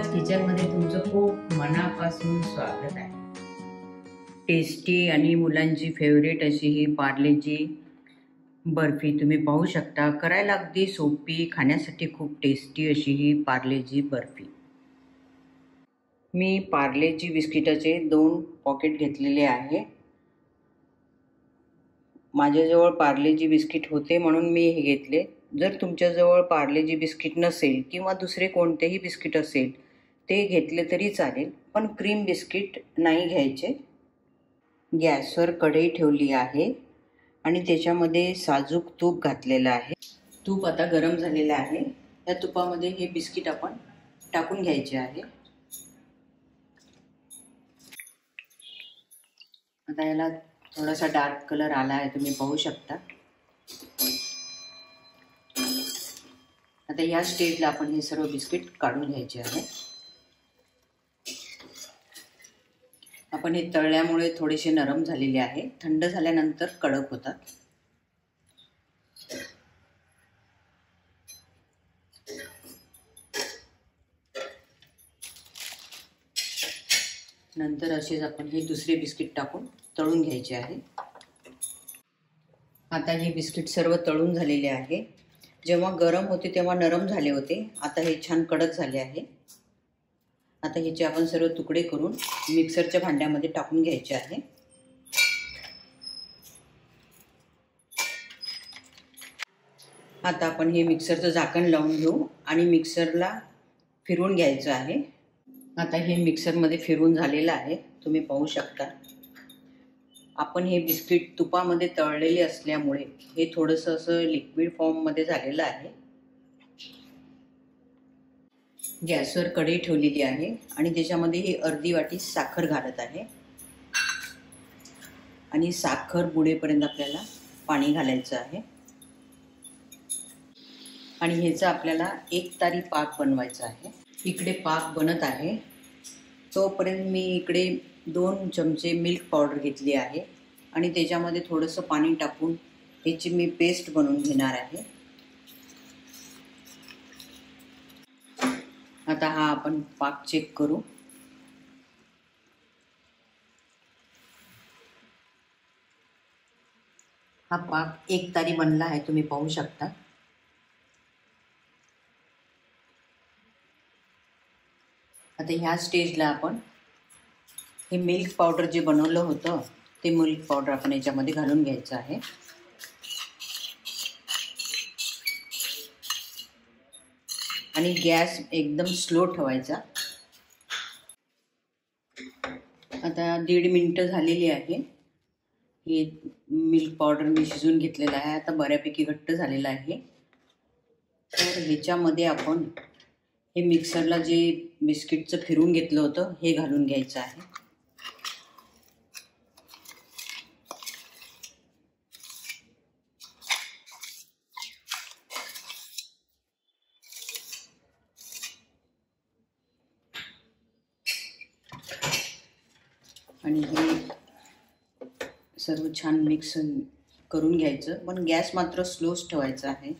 सुजाताज किचनमध्ये तुमचं खूप मनापासून स्वागत आहे. टेस्टी आणि मुलांची फेवरेट अशी ही पार्लेजी बर्फी तुम्ही पाहू शकता. करायला अगदी सोपी, खाण्यासाठी खूप टेस्टी अशी ही पार्लेजी बर्फी. मी पार्लेजी बिस्किटाचे 2 पॉकेट घेतलेले आहे. माझ्याजवळ पार्लेजी बिस्किट होते म्हणून मी हे घेतले. जर तुमच्याजवळ पार्लेजी बिस्किट नसेल किंवा दुसरे कोणतेही बिस्किट असेल ते घेतले तरी चालेल, पण क्रीम बिस्किट नाही घ्यायचे. गॅसवर कढई ठेवली आहे आणि त्याच्यामध्ये साजूक तूप घातलेलं आहे. तूप आता गरम झालेलं आहे. या तुपामध्ये हे बिस्किट आपण टाकून घ्यायचे आहे. आता याला थोडासा डार्क कलर आला आहे, तुम्ही पाहू शकता. आता या स्टेजला आपण हे सर्व बिस्किट काढून घ्यायचे आहे. आपण हे तळल्यामुळे थोडेसे नरम झालेले आहे. थंड झाल्यानंतर कडक होतात. नंतर असेच आपण हे दुसरे बिस्किट टाकून तळून घ्यायचे आहे. आता हे बिस्किट सर्व तळून झालेले आहे. जेव्हा गरम होते तेव्हा नरम झाले होते. आता हे छान कडक झाले आहे. आता ह्याचे आपण सर्व तुकडे करून मिक्सरच्या भांड्यामध्ये टाकून घ्यायचे आहे. आता आपण हे मिक्सरचं झाकण लावून घेऊ आणि मिक्सरला फिरवून घ्यायचं आहे. आता हे मिक्सरमध्ये फिरवून झालेलं आहे, तुम्ही पाहू शकता. आपण हे बिस्किट तुपामध्ये तळलेले असल्यामुळे हे थोडंसं असं लिक्विड फॉर्ममध्ये झालेलं आहे. गॅसवर कढई ठेवलेली आहे आणि त्याच्यामध्ये ही अर्धी वाटी साखर घालत आहे आणि साखर बुडेपर्यंत आपल्याला पाणी घालायचं आहे आणि ह्याचा आपल्याला 1 तारी पाक बनवायचा आहे. इकडे पाक बनत आहे तोपर्यंत मी इकडे 2 चमचे मिल्क पावडर घेतली आहे आणि त्याच्यामध्ये थोडंसं पाणी टाकून याची मी पेस्ट बनवून घेणार आहे. आता हा आपण पाक चेक करू. हा पाक 1 तारी बनला आहे, तुम्ही पाहू शकता. आता ह्या स्टेजला आपण हे मिल्क पावडर जे बनवलं होतं ते मिल्क पावडर आपण याच्यामध्ये घालून घ्यायचं आहे. आणि गॅस एकदम स्लो ठेवायचा. आता 1.5 मिनिटं झालेली आहे. हे मिल्क पावडर मी शिजवून घेतलेलं आहे. आता बऱ्यापैकी घट्ट झालेलं आहे. तर ह्याच्यामध्ये आपण हे मिक्सरला जे बिस्किटचं फिरवून घेतलं होतं हे घालून घ्यायचं आहे. आणि हे सर्व छान मिक्स करून घ्यायचं, पण गॅस मात्र स्लोच ठेवायचा आहे.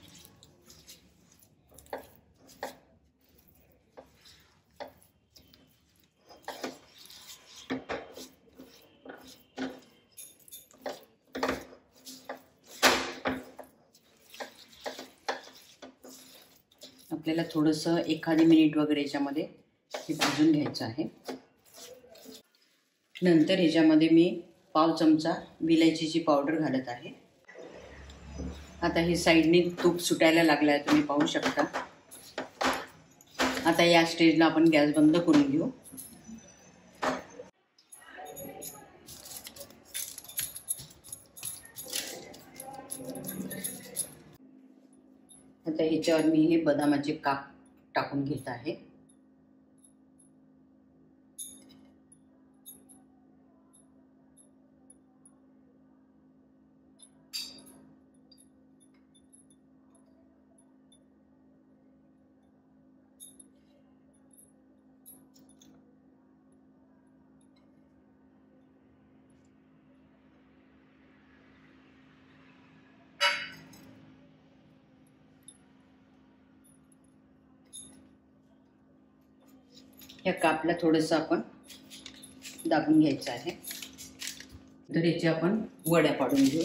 आपल्याला थोडंसं 1 मिनिट वगैरे याच्यामध्ये हे भाजून घ्यायचं आहे. नंतर ह्याच्यामध्ये मी पाव चमचा विलायचीची पावडर घालत आहे. आता हे साईडने तूप सुटायला लागलं आहे, तुम्ही पाहू शकता. आता या स्टेजला आपण गॅस बंद करून घेऊ. आता ह्याच्यावर मी हे बदामाचे काप टाकून घेत आहे. ह्या कापला थोडंसं आपण दाबून घ्यायचं आहे. तर याची आपण वड्या पाडून घेऊ.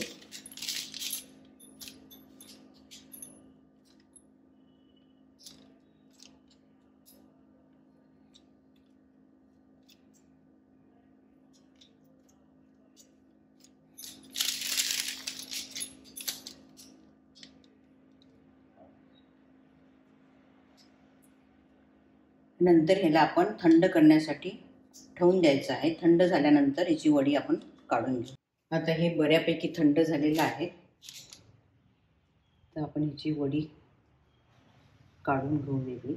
नंतर ह्याला आपण थंड करण्यासाठी ठेवून द्यायचं आहे. थंड झाल्यानंतर याची वडी आपण काढून घेऊ. आता हे बऱ्यापैकी थंड झालेलं आहे. तर आपण ह्याची वडी काढून घेऊ वेगळी.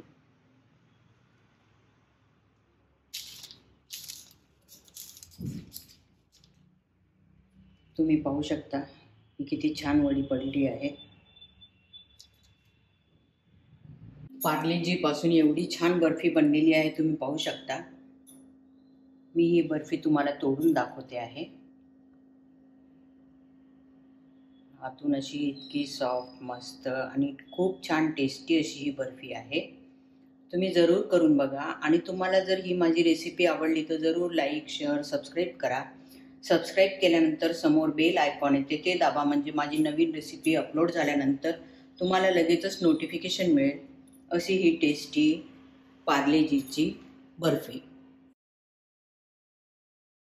तुम्ही पाहू शकता की किती छान वडी पडली आहे. पार्लेजी पासून एवढी छान बर्फी बनलेली आहे, तुम्ही पाहू शकता. मी ही बर्फी तुम्हाला तोडून दाखवते आहे. आतून अशी इतकी सॉफ्ट, मस्त आणि खूप छान टेस्टी अशी ही बर्फी आहे. तुम्ही जरूर करून बघा. आणि तुम्हाला जर ही माझी रेसिपी आवडली तर जरूर लाईक, शेअर, सबस्क्राईब करा. सबस्क्राईब केल्यानंतर समोर बेल आयकॉन येते, ते दाबा. म्हणजे माझी नवीन रेसिपी अपलोड झाल्यानंतर तुम्हाला लगेचच नोटिफिकेशन मिळेल. अशी ही टेस्टी पार्लेजीची बर्फी.